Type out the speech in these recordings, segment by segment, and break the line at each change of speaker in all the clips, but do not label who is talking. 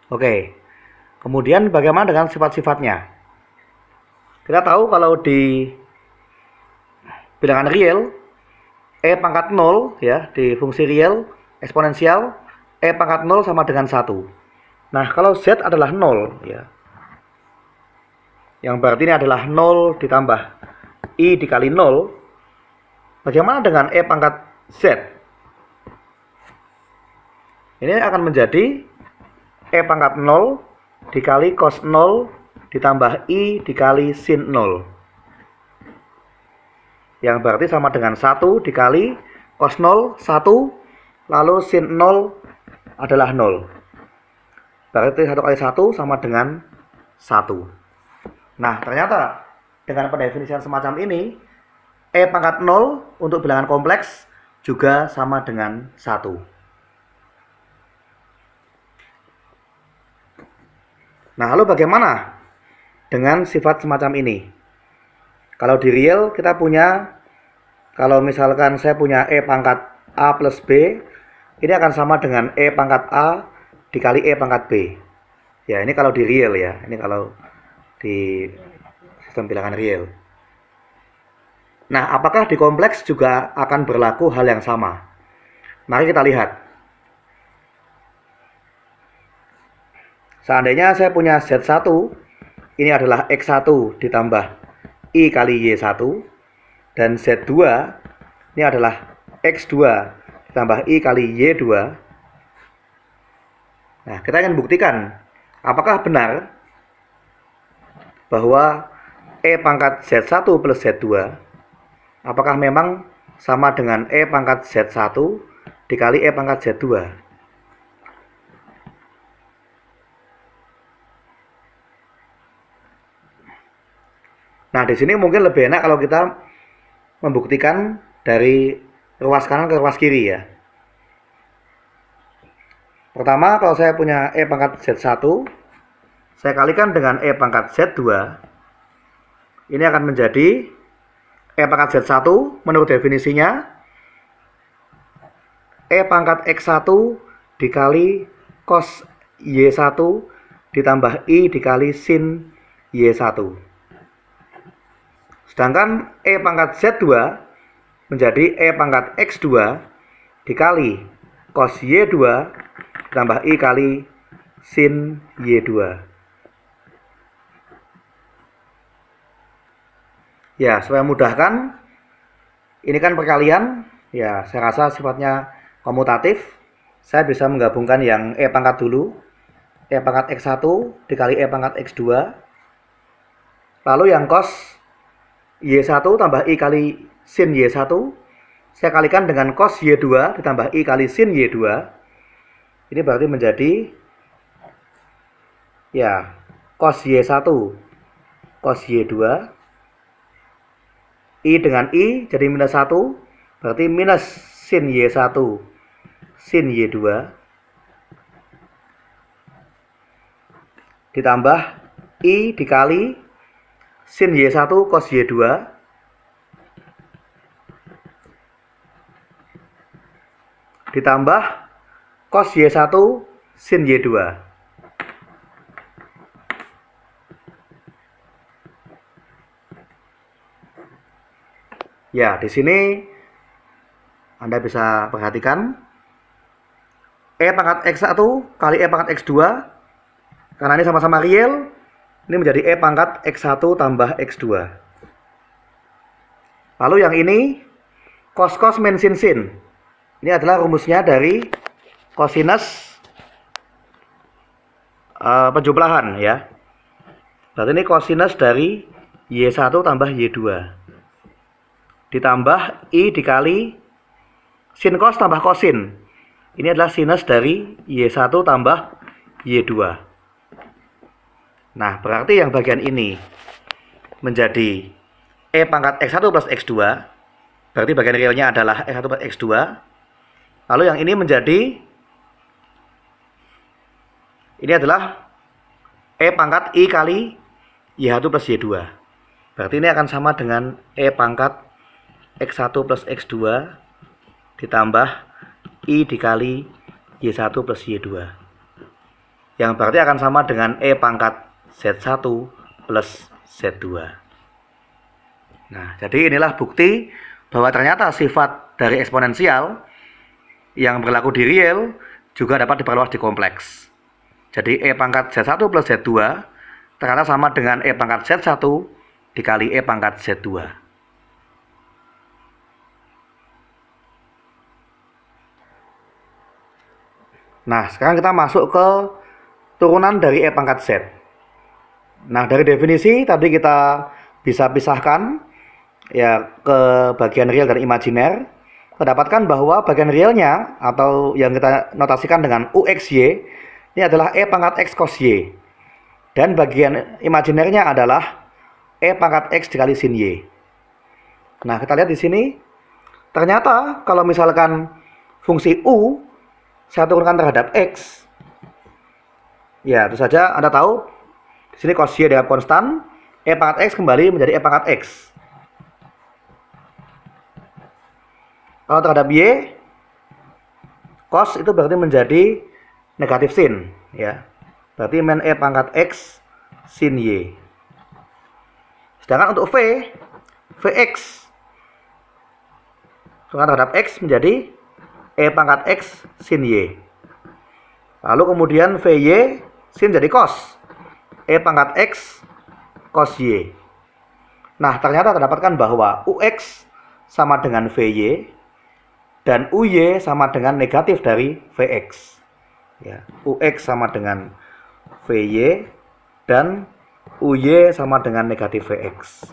Oke. Kemudian bagaimana dengan sifat-sifatnya? Kita tahu kalau di bilangan real, E pangkat 0 ya, di fungsi real eksponensial, E pangkat 0 sama dengan 1. Nah, kalau Z adalah 0 ya, yang berarti ini adalah 0 ditambah I dikali 0, bagaimana dengan E pangkat Z? Ini akan menjadi E pangkat 0 dikali cos 0 ditambah I dikali sin 0. Yang berarti sama dengan 1 dikali cos 0, 1, lalu sin 0 adalah 0. Berarti 1 kali 1 sama dengan 1. Nah, ternyata dengan pendefinisian semacam ini, E pangkat 0 untuk bilangan kompleks juga sama dengan 1. Nah, lalu bagaimana dengan sifat semacam ini? Kalau di real kita punya, kalau misalkan saya punya E pangkat A plus B, ini akan sama dengan E pangkat A dikali E pangkat B. Ya, ini kalau di real ya, ini kalau di sistem bilangan real. Nah, apakah di kompleks juga akan berlaku hal yang sama? Mari kita lihat. Seandainya saya punya Z1, ini adalah X1 ditambah I kali Y1, dan Z2 ini adalah X2 ditambah I kali Y2. Nah, kita ingin buktikan apakah benar bahwa E pangkat Z1 plus Z2 apakah memang sama dengan E pangkat Z1 dikali E pangkat Z2. Nah, di sini mungkin lebih enak kalau kita membuktikan dari ruas kanan ke ruas kiri ya. Pertama, kalau saya punya E pangkat Z1, saya kalikan dengan E pangkat Z2, ini akan menjadi E pangkat Z1 menurut definisinya E pangkat X1 dikali cos Y1 ditambah I dikali sin Y1. Sedangkan E pangkat Z2 menjadi E pangkat X2 dikali cos Y2 ditambah I kali sin Y2. Ya, supaya mudahkan, ini kan perkalian, ya saya rasa sifatnya komutatif. Saya bisa menggabungkan yang E pangkat dulu, E pangkat X1 dikali E pangkat X2. Lalu yang cos Y1 tambah I kali sin Y1, saya kalikan dengan cos Y2 ditambah I kali sin Y2. Ini berarti menjadi ya cos Y1 cos Y2, I dengan I jadi minus 1, berarti minus sin Y1 sin Y2 ditambah I dikali sin Y1 cos Y2 ditambah cos Y1 sin Y2. Ya, di sini Anda bisa perhatikan E pangkat X1 kali E pangkat X2, karena ini sama-sama real, ini menjadi E pangkat X1 tambah X2. Lalu yang ini cos min sin. Ini adalah rumusnya dari kosinus penjumlahan ya. Berarti ini kosinus dari Y1 tambah Y2 ditambah I dikali sin cos tambah kosin. Ini adalah sinus dari Y1 tambah Y2. Nah, berarti yang bagian ini menjadi E pangkat X1 plus X2. Berarti bagian realnya adalah X1 plus X2. Lalu yang ini menjadi, ini adalah E pangkat I kali Y1 plus Y2. Berarti ini akan sama dengan E pangkat X1 plus X2 ditambah I dikali Y1 plus Y2. yang berarti akan sama dengan E pangkat Z1 plus Z2. Nah, jadi inilah bukti bahwa ternyata sifat dari eksponensial yang berlaku di real juga dapat diperluas di kompleks. Jadi E pangkat Z1 plus Z2 ternyata sama dengan E pangkat Z1 dikali E pangkat Z2. Nah, sekarang kita masuk ke turunan dari E pangkat Z. Nah, dari definisi tadi kita bisa pisahkan ya ke bagian real dan imajiner. Kita dapatkan bahwa bagian realnya atau yang kita notasikan dengan UXY ini adalah E pangkat X cos Y. Dan bagian imajinernya adalah E pangkat X dikali sin Y. Nah, kita lihat di sini. Ternyata kalau misalkan fungsi U saya turunkan terhadap X, ya, itu saja Anda tahu di sini cos Y dianggap konstan, E pangkat X kembali menjadi E pangkat X. Kalau terhadap Y, cos itu berarti menjadi negatif sin, ya. Berarti men E pangkat X sin Y. Sedangkan untuk Vx turunkan terhadap X menjadi E pangkat X sin Y. Lalu kemudian Vy sin jadi cos E pangkat X cos Y. Nah, ternyata terdapatkan bahwa Ux sama dengan Vy dan Uy sama dengan negatif dari Vx. Ya, Ux sama dengan Vy dan Uy sama dengan negatif Vx.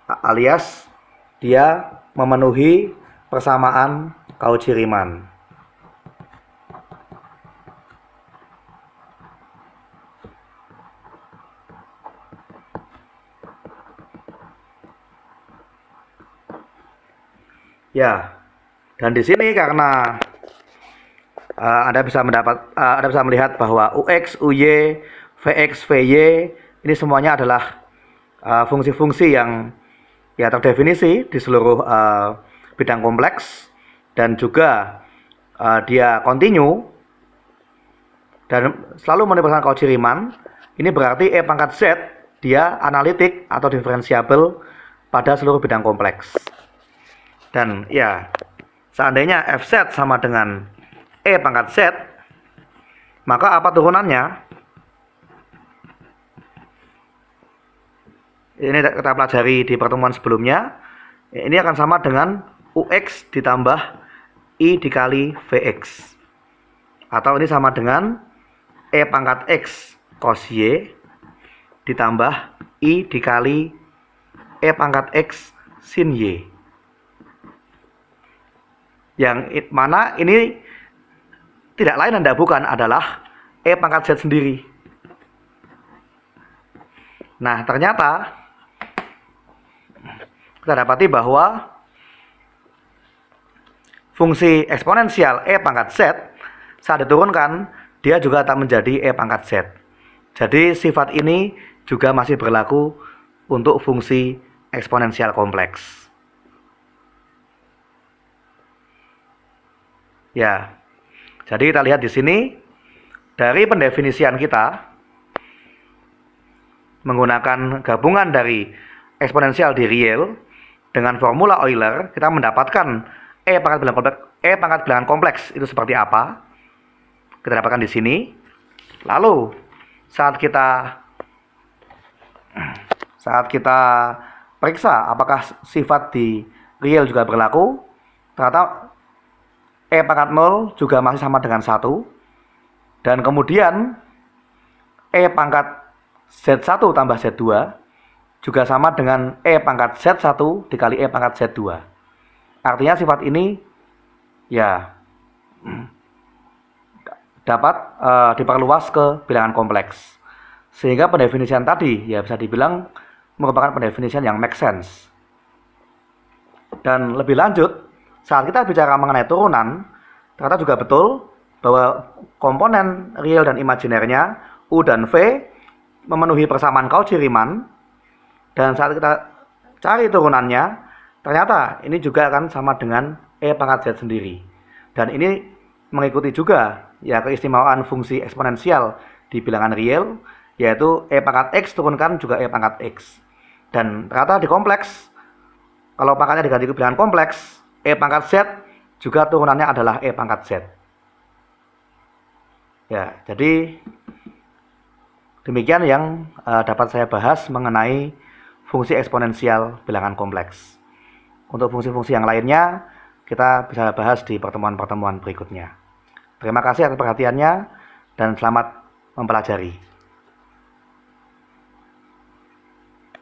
Alias dia memenuhi persamaan Cauchy-Riemann. Ya, dan di sini karena Anda bisa melihat bahwa Ux, Uy, Vx, Vy ini semuanya adalah fungsi-fungsi yang ya terdefinisi di seluruh bidang kompleks dan juga dia kontinu dan selalu memenuhi persamaan Cauchy-Riemann. Ini berarti E pangkat Z dia analitik atau diferensiabel pada seluruh bidang kompleks. Dan ya, seandainya Fz sama dengan E pangkat Z, maka apa turunannya? Ini kita pelajari di pertemuan sebelumnya. Ini akan sama dengan Ux ditambah I dikali Vx. Atau ini sama dengan E pangkat X cos Y ditambah I dikali E pangkat X sin Y. Yang mana ini tidak lain dan bukan adalah E pangkat Z sendiri. Nah, ternyata kita dapati bahwa fungsi eksponensial E pangkat Z saat diturunkan dia juga tak menjadi E pangkat Z. Jadi sifat ini juga masih berlaku untuk fungsi eksponensial kompleks. Ya, jadi kita lihat di sini dari pendefinisian kita menggunakan gabungan dari eksponensial di real dengan formula Euler, kita mendapatkan E pangkat bilangan kompleks itu seperti apa? Kita dapatkan di sini. Lalu saat kita periksa apakah sifat di real juga berlaku, ternyata E pangkat 0 juga masih sama dengan 1. Dan kemudian E pangkat Z1 tambah Z2 juga sama dengan E pangkat Z1 dikali E pangkat Z2. Artinya sifat ini ya dapat diperluas ke bilangan kompleks. Sehingga pendefinisian tadi ya bisa dibilang merupakan pendefinisian yang make sense. Dan lebih lanjut, saat kita bicara mengenai turunan, ternyata juga betul bahwa komponen real dan imajinernya U dan V memenuhi persamaan Cauchy-Riemann. Dan saat kita cari turunannya, ternyata ini juga akan sama dengan E pangkat Z sendiri. Dan ini mengikuti juga ya keistimewaan fungsi eksponensial di bilangan real, yaitu E pangkat X turunkan juga E pangkat X. Dan ternyata di kompleks, kalau pangkatnya diganti ke bilangan kompleks, E pangkat Z juga turunannya adalah E pangkat Z. Ya, jadi demikian yang dapat saya bahas mengenai fungsi eksponensial bilangan kompleks. Untuk fungsi-fungsi yang lainnya, kita bisa bahas di pertemuan-pertemuan berikutnya. Terima kasih atas perhatiannya dan selamat mempelajari.